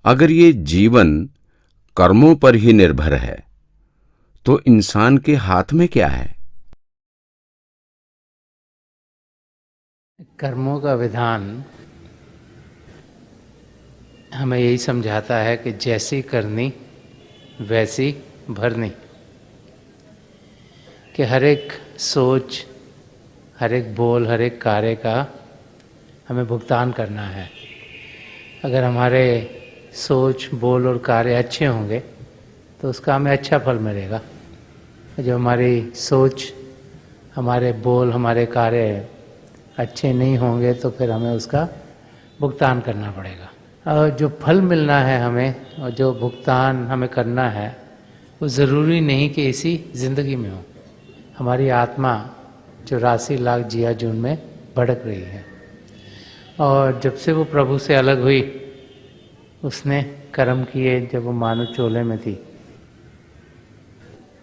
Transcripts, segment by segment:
अगर ये जीवन कर्मों पर ही निर्भर है तो इंसान के हाथ में क्या है? कर्मों का विधान हमें यही समझाता है कि जैसी करनी वैसी भरनी, कि हर एक सोच, हर एक बोल, हर एक कार्य का हमें भुगतान करना है। अगर हमारे सोच, बोल और कार्य अच्छे होंगे तो उसका हमें अच्छा फल मिलेगा। जो हमारी सोच, हमारे बोल, हमारे कार्य अच्छे नहीं होंगे तो फिर हमें उसका भुगतान करना पड़ेगा। और जो फल मिलना है हमें और जो भुगतान हमें करना है वो ज़रूरी नहीं कि इसी ज़िंदगी में हो। हमारी आत्मा 84 लाख जिया जून में भटक रही है और जब से वो प्रभु से अलग हुई उसने कर्म किए। जब वो मानव चोले में थी,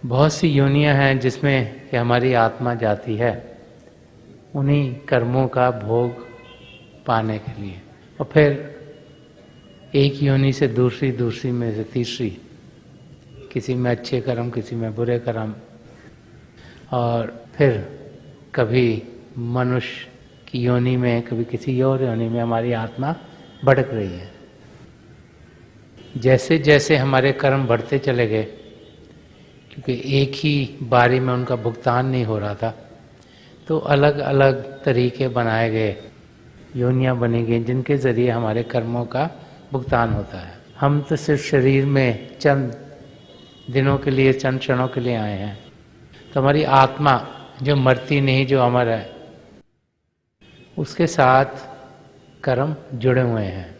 बहुत सी योनियां हैं जिसमें कि हमारी आत्मा जाती है उन्हीं कर्मों का भोग पाने के लिए, और फिर एक योनि से दूसरी, दूसरी में से तीसरी, किसी में अच्छे कर्म, किसी में बुरे कर्म, और फिर कभी मनुष्य की योनि में, कभी किसी और योनि में हमारी आत्मा भटक रही है। जैसे जैसे हमारे कर्म बढ़ते चले गए, क्योंकि एक ही बारी में उनका भुगतान नहीं हो रहा था, तो अलग अलग तरीके बनाए गए, योनियां बनी गई जिनके ज़रिए हमारे कर्मों का भुगतान होता है। हम तो सिर्फ शरीर में चंद दिनों के लिए, चंद क्षणों के लिए आए हैं, तो हमारी आत्मा जो मरती नहीं, जो अमर है, उसके साथ कर्म जुड़े हुए हैं।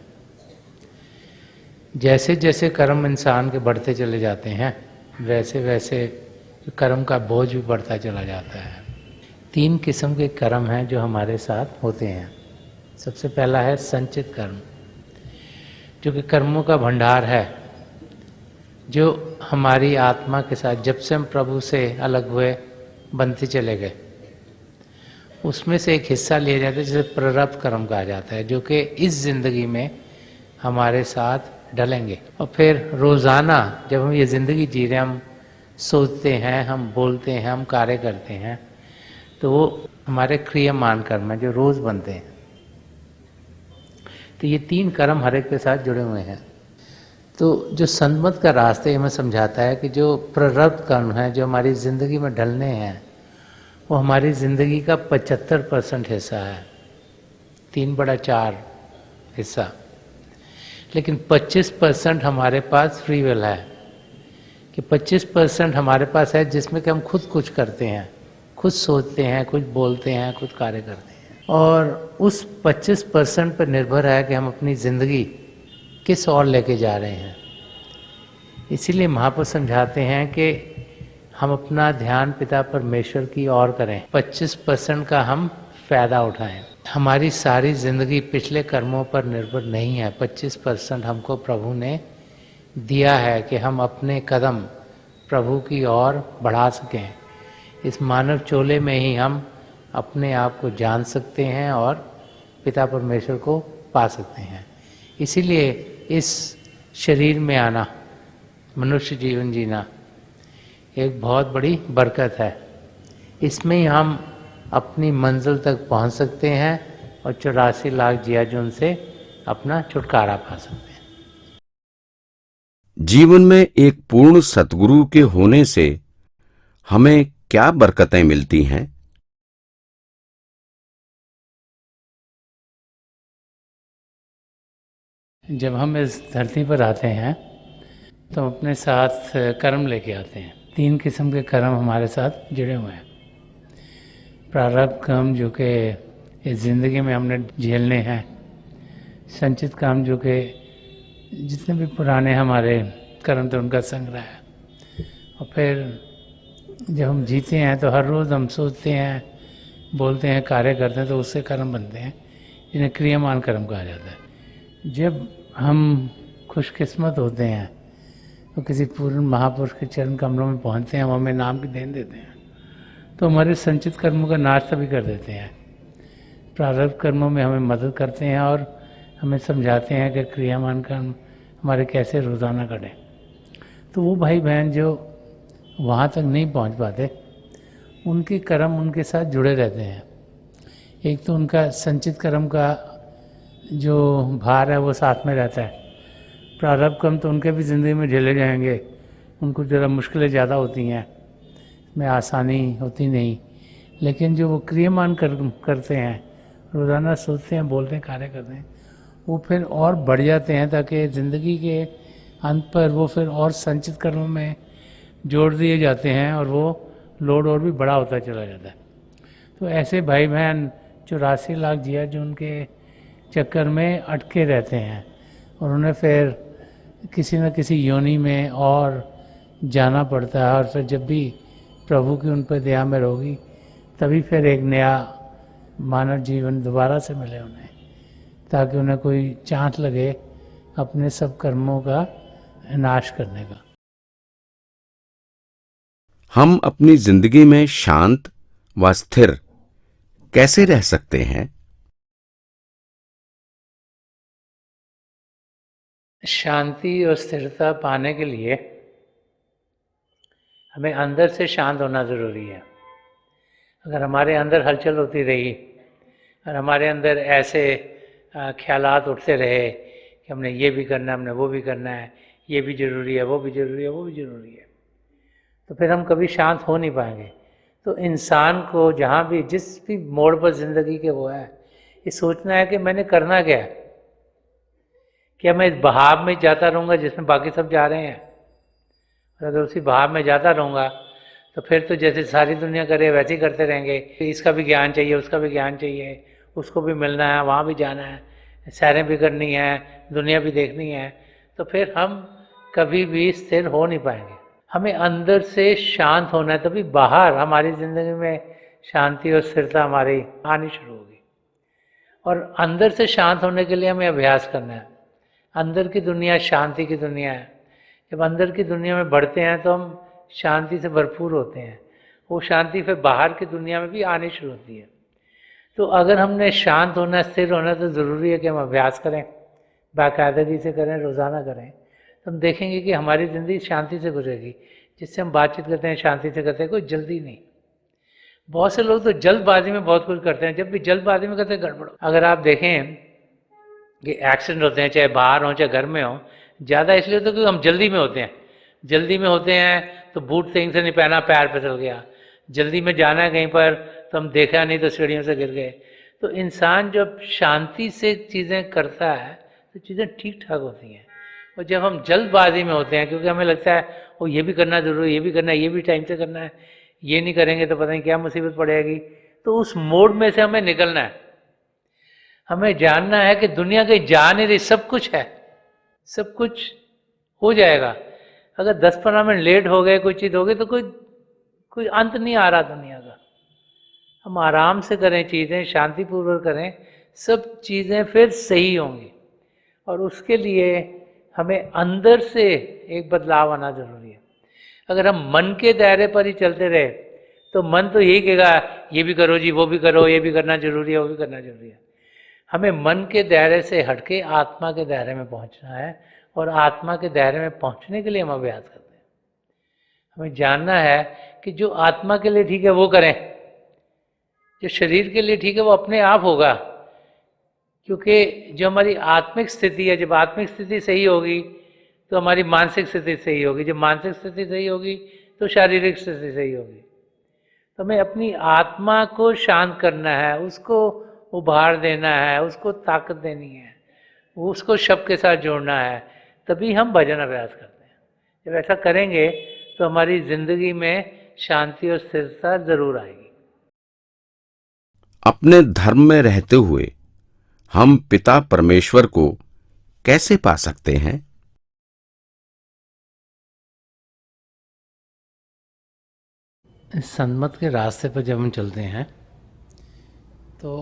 जैसे जैसे कर्म इंसान के बढ़ते चले जाते हैं वैसे वैसे कर्म का बोझ भी बढ़ता चला जाता है। 3 किस्म के कर्म हैं जो हमारे साथ होते हैं। सबसे पहला है संचित कर्म, जो कि कर्मों का भंडार है, जो हमारी आत्मा के साथ जब से हम प्रभु से अलग हुए बनते चले गए, उसमें से एक हिस्सा लिया जाता है जिसे प्रारब्ध कर्म कहा जाता है, जो कि इस जिंदगी में हमारे साथ डलेंगे। और फिर रोज़ाना जब हम ये ज़िंदगी जी रहे हैं, हम सोचते हैं, हम बोलते हैं, हम कार्य करते हैं, तो वो हमारे क्रियामान कर्म हैं जो रोज़ बनते हैं। तो ये 3 कर्म हर एक के साथ जुड़े हुए हैं। तो जो संतमत का रास्ते हमें समझाता है कि जो प्रारब्ध कर्म है, जो हमारी ज़िंदगी में ढलने हैं, वो हमारी ज़िंदगी का 75% हिस्सा है, 3/4 हिस्सा। लेकिन 25% हमारे पास फ्री विल है, कि 25% हमारे पास है जिसमें कि हम खुद कुछ करते हैं, खुद सोचते हैं, कुछ बोलते हैं, कुछ कार्य करते हैं, और उस 25% पर निर्भर है कि हम अपनी ज़िंदगी किस ओर लेके जा रहे हैं। इसीलिए महापुरुष समझाते हैं कि हम अपना ध्यान पिता परमेश्वर की ओर करें, 25% का हम फ़ायदा उठाएं। हमारी सारी ज़िंदगी पिछले कर्मों पर निर्भर नहीं है। 25% हमको प्रभु ने दिया है कि हम अपने कदम प्रभु की ओर बढ़ा सकें। इस मानव चोले में ही हम अपने आप को जान सकते हैं और पिता परमेश्वर को पा सकते हैं। इसीलिए इस शरीर में आना, मनुष्य जीवन जीना एक बहुत बड़ी बरकत है। इसमें ही हम अपनी मंजिल तक पहुंच सकते हैं और 84 लाख जियाजून से अपना छुटकारा पा सकते हैं। जीवन में एक पूर्ण सतगुरु के होने से हमें क्या बरकतें मिलती हैं? जब हम इस धरती पर आते हैं तो अपने साथ कर्म लेके आते हैं। 3 किस्म के कर्म हमारे साथ जुड़े हुए हैं। प्रारब्ध कर्म जो कि इस ज़िंदगी में हमने झेलने हैं, संचित काम जो कि जितने भी पुराने हमारे कर्म थे उनका संग्रह है, और फिर जब हम जीते हैं तो हर रोज़ हम सोचते हैं, बोलते हैं, कार्य करते हैं, तो उससे कर्म बनते हैं, जिन्हें क्रियामान कर्म कहा जाता है। जब हम खुशकिस्मत होते हैं तो किसी पूर्ण महापुरुष के चरण कमलों में पहुंचते हैं, वो हमें नाम की देन देते हैं, तो हमारे संचित कर्मों का नाश सभी कर देते हैं। प्रारब्ध कर्मों में हमें मदद करते हैं और हमें समझाते हैं कि क्रियामान कर्म हमारे कैसे रोज़ाना कटें। तो वो भाई बहन जो वहाँ तक नहीं पहुँच पाते, उनके कर्म उनके साथ जुड़े रहते हैं। एक तो उनका संचित कर्म का जो भार है वो साथ में रहता है। प्रारब्ध कर्म तो उनके भी ज़िंदगी में झेले जाएंगे, उनको ज़रा मुश्किलें ज़्यादा होती हैं, में आसानी होती नहीं। लेकिन जो वो क्रियमान करते हैं, रोज़ाना सोचते हैं, बोलते हैं, कार्य करते हैं, वो फिर और बढ़ जाते हैं, ताकि ज़िंदगी के अंत पर वो फिर और संचित कर्मों में जोड़ दिए जाते हैं और वो लोड और भी बड़ा होता चला जाता है। तो ऐसे भाई बहन 84 लाख जिया जो उनके चक्कर में अटके रहते हैं, और उन्हें फिर किसी न किसी योनि में और जाना पड़ता है। और फिर जब भी प्रभु की उन पर दया में होगी, तभी फिर एक नया मानव जीवन दोबारा से मिले उन्हें, ताकि उन्हें कोई चांस लगे अपने सब कर्मों का नाश करने का। हम अपनी जिंदगी में शांत व स्थिर कैसे रह सकते हैं? शांति और स्थिरता पाने के लिए हमें अंदर से शांत होना ज़रूरी है। अगर हमारे अंदर हलचल होती रही और हमारे अंदर ऐसे ख्यालात उठते रहे कि हमने ये भी करना है, हमने वो भी करना है, ये भी ज़रूरी है, वो भी ज़रूरी है, वो भी ज़रूरी है, तो फिर हम कभी शांत हो नहीं पाएंगे। तो इंसान को जहाँ भी जिस भी मोड़ पर ज़िंदगी के वो है, ये सोचना है कि मैंने करना क्या है। क्या मैं इस बहाव में जाता रहूँगा जिसमें बाकी सब जा रहे हैं? और अगर उसी बहाव में जाता रहूँगा तो फिर तो जैसे सारी दुनिया करे वैसे ही करते रहेंगे कि इसका भी ज्ञान चाहिए, उसका भी ज्ञान चाहिए, उसको भी मिलना है, वहाँ भी जाना है, सैरें भी करनी है, दुनिया भी देखनी है, तो फिर हम कभी भी स्थिर हो नहीं पाएंगे। हमें अंदर से शांत होना है, तभी बाहर हमारी ज़िंदगी में शांति और स्थिरता हमारी आनी शुरू होगी। और अंदर से शांत होने के लिए हमें अभ्यास करना है। अंदर की दुनिया शांति की दुनिया है। जब अंदर की दुनिया में बढ़ते हैं तो हम शांति से भरपूर होते हैं। वो शांति फिर बाहर की दुनिया में भी आनी शुरू होती है। तो अगर हमने शांत होना, स्थिर होना, तो ज़रूरी है कि हम अभ्यास करें, बाकायदगी से करें, रोज़ाना करें। तो हम देखेंगे कि हमारी ज़िंदगी शांति से गुजरेगी। जिससे हम बातचीत करते हैं शांति से करते हैं, कोई जल्दी नहीं। बहुत से लोग तो जल्दबाजी में बहुत कुछ करते हैं, जब भी जल्दबाजी में करते हैं गड़बड़। अगर आप देखें कि एक्सीडेंट होते हैं, चाहे बाहर हों चाहे घर में हों, ज़्यादा इसलिए होता है क्योंकि हम जल्दी में होते हैं। जल्दी में होते हैं तो बूट सही से नहीं पहना, पैर फिसल गया। जल्दी में जाना है कहीं पर तो हम देखा नहीं तो सीढ़ियों से गिर गए। तो इंसान जब शांति से चीज़ें करता है तो चीज़ें ठीक ठाक होती हैं। और जब हम जल्दबाजी में होते हैं, क्योंकि हमें लगता है वो ये भी करना जरूरी है, ये भी करना है, ये भी टाइम से करना है, ये नहीं करेंगे तो पता नहीं क्या मुसीबत पड़ेगी, तो उस मोड में से हमें निकलना है। हमें जानना है कि दुनिया कहीं जा नहीं रही, सब कुछ है, सब कुछ हो जाएगा। अगर 10-15 मिनट लेट हो गए, कोई चीज़ हो गई, तो कोई अंत नहीं आ रहा दुनिया का। हम आराम से करें चीज़ें, शांतिपूर्वक करें, सब चीज़ें फिर सही होंगी। और उसके लिए हमें अंदर से एक बदलाव आना जरूरी है। अगर हम मन के दायरे पर ही चलते रहे तो मन तो यही कहेगा ये भी करो जी, वो भी करो, ये भी करना जरूरी है, वो भी करना जरूरी है। हमें मन के दायरे से हटके आत्मा के दायरे में पहुंचना है, और आत्मा के दायरे में पहुंचने के लिए हम अभ्यास करते हैं। हमें जानना है कि जो आत्मा के लिए ठीक है वो करें, जो शरीर के लिए ठीक है वो अपने आप होगा। क्योंकि जो हमारी आत्मिक स्थिति है, जब आत्मिक स्थिति सही होगी तो हमारी मानसिक स्थिति सही होगी, जब मानसिक स्थिति सही होगी तो शारीरिक स्थिति सही होगी। तो हमें अपनी आत्मा को शांत करना है, उसको उभार देना है, उसको ताकत देनी है, उसको शब्द के साथ जोड़ना है, तभी हम भजन अभ्यास करते हैं। जब ऐसा करेंगे तो हमारी जिंदगी में शांति और स्थिरता जरूर आएगी। अपने धर्म में रहते हुए हम पिता परमेश्वर को कैसे पा सकते हैं? सन्मत के रास्ते पर जब हम चलते हैं तो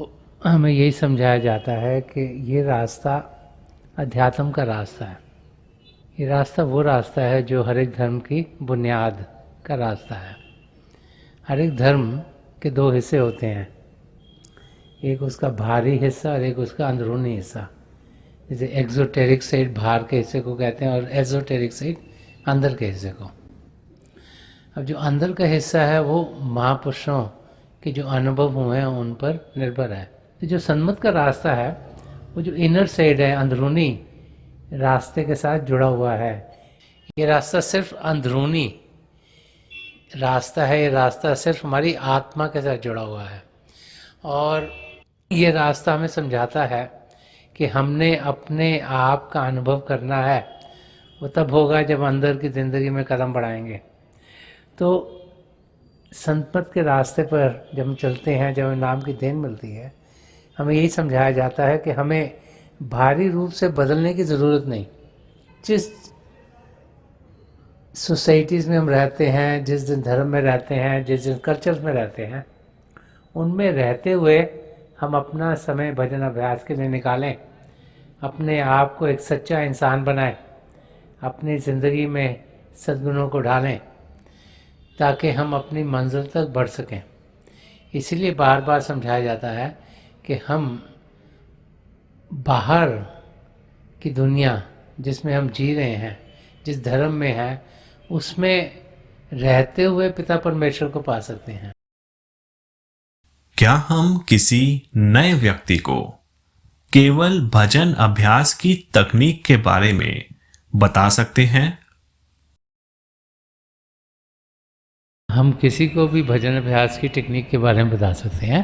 हमें यही समझाया जाता है कि ये रास्ता अध्यात्म का रास्ता है। ये रास्ता वो रास्ता है जो हर एक धर्म की बुनियाद का रास्ता है। हर एक धर्म के दो हिस्से होते हैं, एक उसका बाहरी हिस्सा और एक उसका अंदरूनी हिस्सा। जैसे एक्सोटेरिक साइड बाहर के हिस्से को कहते हैं और एजोटेरिक साइड अंदर के हिस्से को। अब जो अंदर का हिस्सा है वो महापुरुषों के जो अनुभव हुए हैं उन पर निर्भर है। तो जो सन्मत का रास्ता है वो जो इनर साइड है, अंदरूनी रास्ते के साथ जुड़ा हुआ है। ये रास्ता सिर्फ अंदरूनी रास्ता है, ये रास्ता सिर्फ हमारी आत्मा के साथ जुड़ा हुआ है। और ये रास्ता हमें समझाता है कि हमने अपने आप का अनुभव करना है, वो तब होगा जब अंदर की ज़िंदगी में कदम बढ़ाएंगे। तो संतमत के रास्ते पर जब हम चलते हैं, जब हमें नाम की देन मिलती है, हमें यही समझाया जाता है कि हमें भारी रूप से बदलने की ज़रूरत नहीं। जिस सोसाइटीज़ में हम रहते हैं, जिस दिन धर्म में रहते हैं, जिस दिन कल्चर्स में रहते हैं, उनमें रहते हुए हम अपना समय भजन अभ्यास के लिए निकालें, अपने आप को एक सच्चा इंसान बनाएं, अपनी ज़िंदगी में सद्गुणों को ढालें ताकि हम अपनी मंजिल तक बढ़ सकें। इसीलिए बार बार समझाया जाता है कि हम बाहर की दुनिया जिसमें हम जी रहे हैं, जिस धर्म में हैं, उसमें रहते हुए पिता परमेश्वर को पा सकते हैं। क्या हम किसी नए व्यक्ति को केवल भजन अभ्यास की तकनीक के बारे में बता सकते हैं? हम किसी को भी भजन अभ्यास की टेक्निक के बारे में बता सकते हैं।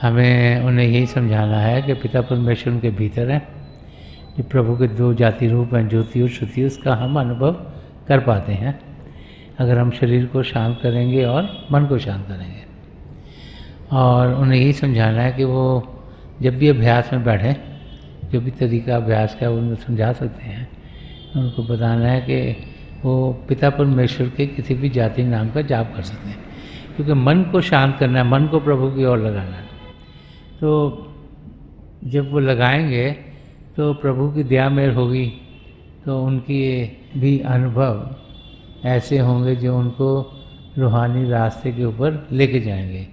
हमें उन्हें यही समझाना है कि पिता परमेश्वर उनके भीतर है, जो प्रभु के दो जाति रूप हैं, ज्योति और श्रुति, उसका हम अनुभव कर पाते हैं अगर हम शरीर को शांत करेंगे और मन को शांत करेंगे। और उन्हें यही समझाना है कि वो जब भी अभ्यास में बैठें, जो भी तरीका अभ्यास का है वो उनको समझा सकते हैं। उनको बताना है कि वो पिता परमेश्वर के किसी भी जाति नाम का जाप कर सकते हैं, क्योंकि मन को शांत करना है, मन को प्रभु की ओर लगाना है। तो जब वो लगाएंगे तो प्रभु की दया मेहर होगी, तो उनकी भी अनुभव ऐसे होंगे जो उनको रूहानी रास्ते के ऊपर लेके जाएंगे।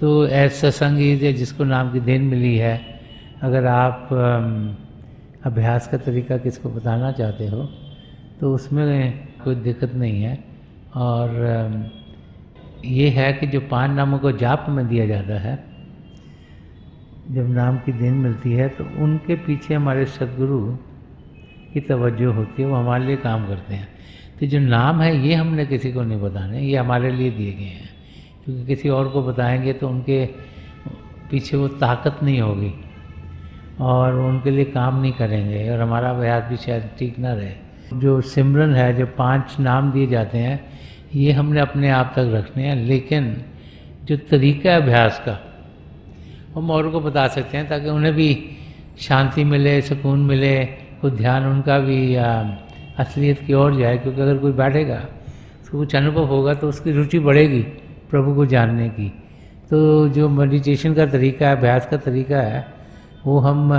तो ऐसा संगीत है जिसको नाम की देन मिली है, अगर आप अभ्यास का तरीका किसको बताना चाहते हो तो उसमें कोई दिक्कत नहीं है। और ये है कि जो 5 नामों को जाप में दिया जाता है, जब नाम की देन मिलती है तो उनके पीछे हमारे सद्गुरु की तवज्जो होती है, वो हमारे लिए काम करते हैं। तो जो नाम है ये हमने किसी को नहीं बताने, ये हमारे लिए दिए गए हैं, क्योंकि किसी और को बताएंगे तो उनके पीछे वो ताकत नहीं होगी और उनके लिए काम नहीं करेंगे और हमारा अभ्यास भी शायद ठीक ना रहे। जो सिमरन है, जो 5 नाम दिए जाते हैं, ये हमने अपने आप तक रखने हैं, लेकिन जो तरीका है अभ्यास का हम औरों को बता सकते हैं ताकि उन्हें भी शांति मिले, सुकून मिले, कुछ ध्यान उनका भी असलियत की ओर जाए। क्योंकि अगर कोई बैठेगा, उसको कुछ अनुभव होगा तो उसकी रुचि बढ़ेगी प्रभु को जानने की। तो जो मेडिटेशन का तरीका है, अभ्यास का तरीका है, वो हम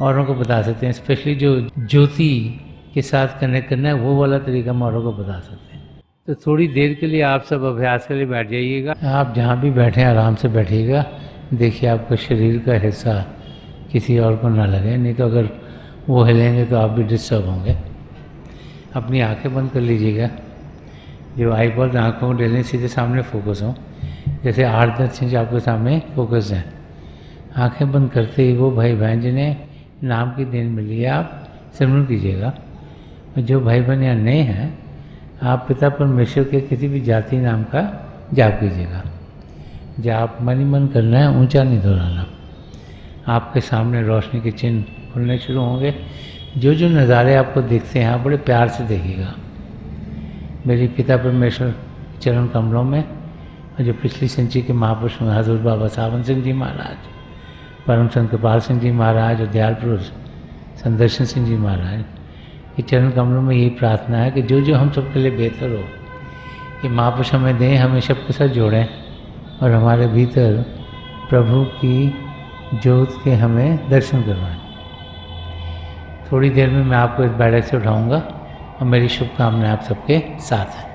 औरों को बता सकते हैं। स्पेशली जो ज्योति के साथ कनेक्ट करना है, वो वाला तरीका हम औरों को बता सकते हैं। तो थोड़ी देर के लिए आप सब अभ्यास के लिए बैठ जाइएगा। आप जहाँ भी बैठे आराम से बैठिएगा। देखिए आपका शरीर का हिस्सा किसी और को ना लगे, नहीं तो अगर वो हिलेंगे तो आप भी डिस्टर्ब होंगे। अपनी आंखें बंद कर लीजिएगा। जो आईबॉल्स आँखों को डेलें सीधे सामने फोकस हो, जैसे 8-10 इंच आपके सामने फोकस है। आंखें बंद करते ही वो भाई बहन जिन्हें नाम की देन मिली है आप सिमरन कीजिएगा। और जो भाई बहन यहाँ नए हैं, आप पिता परमेश्वर के किसी भी जाति नाम का जाप कीजिएगा। जाप मन ही मन करना है, ऊंचा नहीं दोहराना। आपके सामने रोशनी के चिन्ह खुलने शुरू होंगे। जो जो नज़ारे आपको दिखते हैं आप बड़े प्यार से देखिएगा। मेरी पिता परमेश्वर चरण कमलों में, और जो पिछली संची के महापुरुष में हजूर बाबा सावन सिंह जी महाराज, परम संत कृपाल सिंह जी महाराज और दयाल पुरुष संदर्शन सिंह जी महाराज, ये चरण कमलों में यही प्रार्थना है कि जो जो हम सबके लिए बेहतर हो, ये महापुरुष हमें दें, हमें सबके साथ जोड़ें और हमारे भीतर प्रभु की ज्योत के हमें दर्शन करवाएं। थोड़ी देर में मैं आपको इस बैठक से उठाऊंगा और मेरी शुभकामनाएं आप सबके साथ हैं।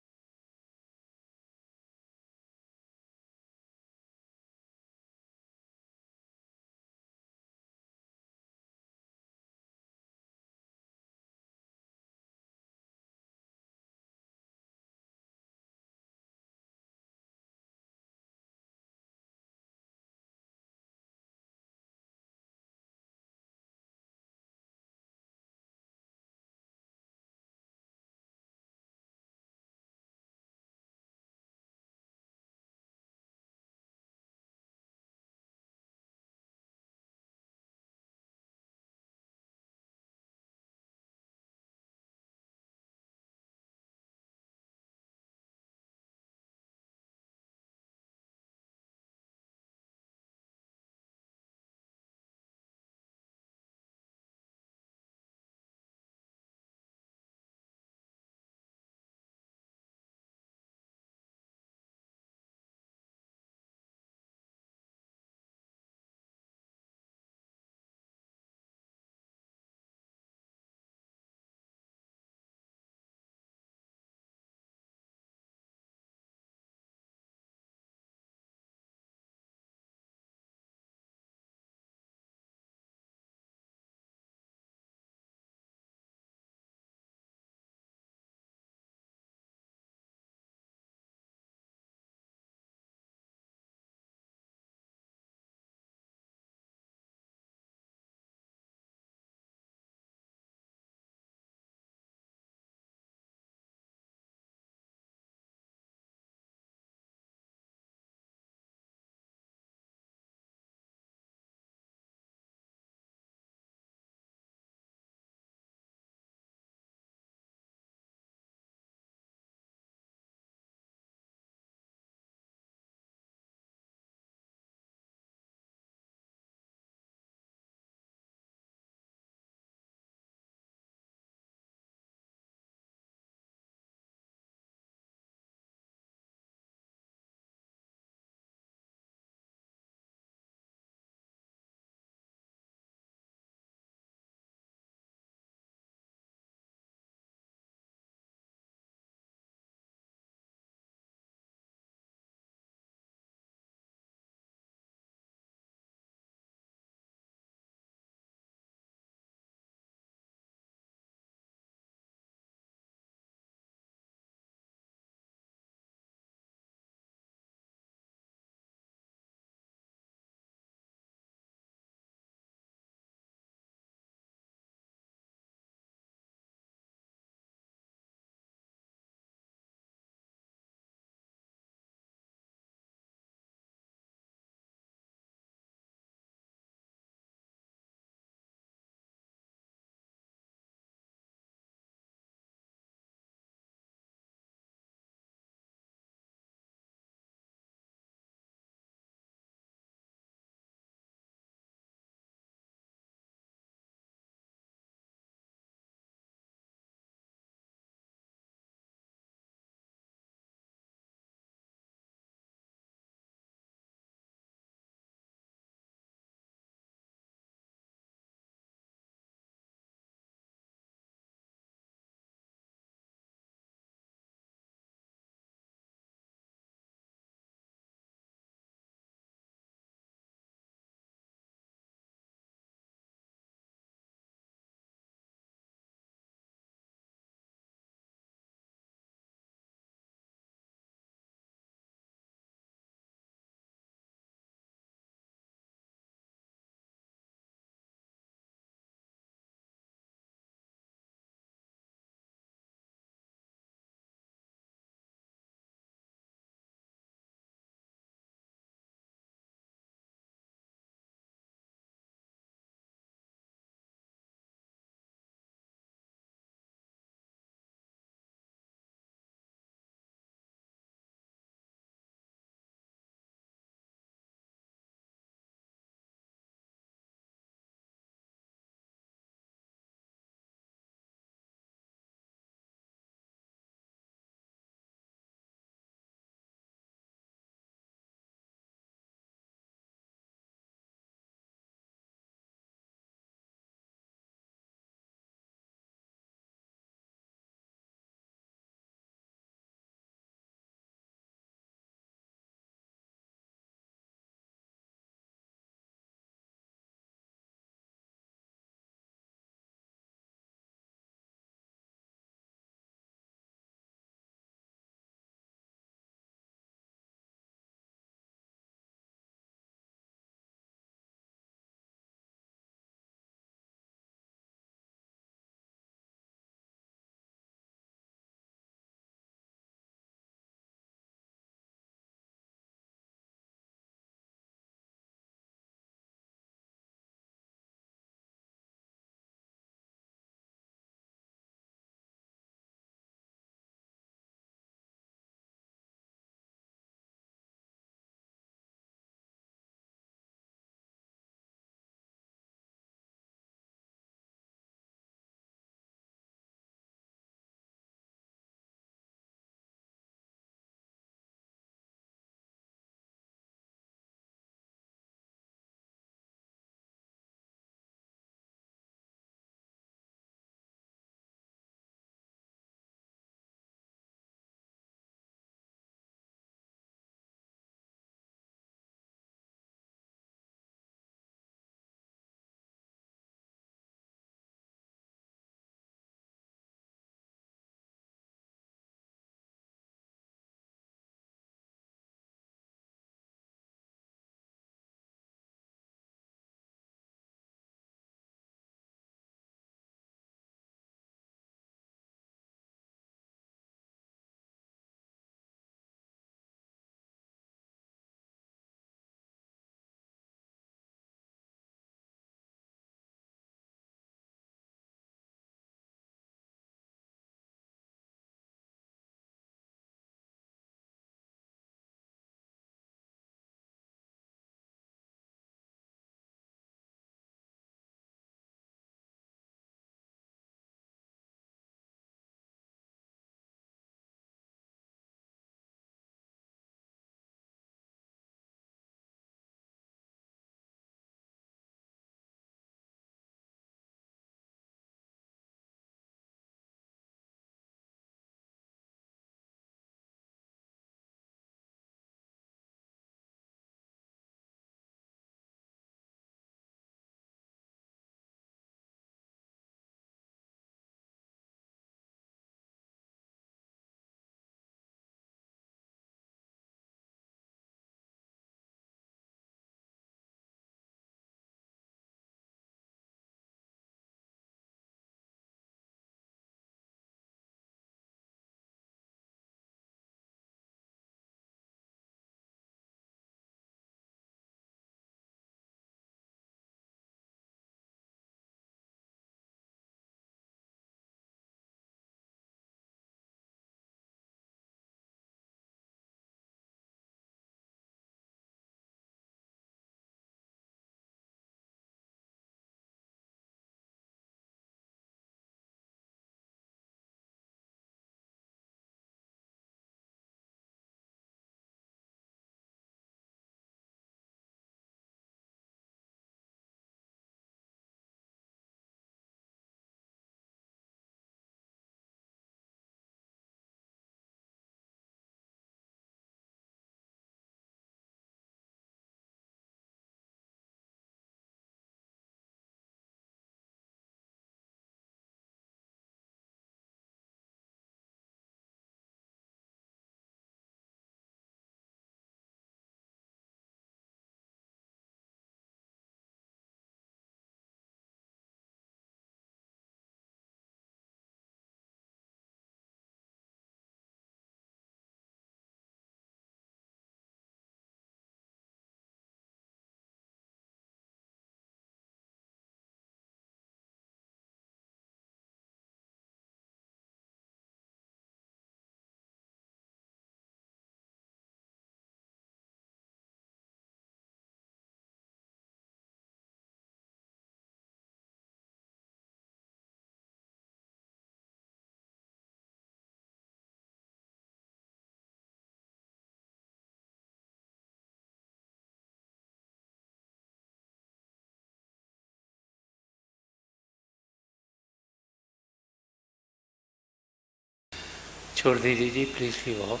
छोड़ दीजिए जी, प्लीज लीव ऑफ।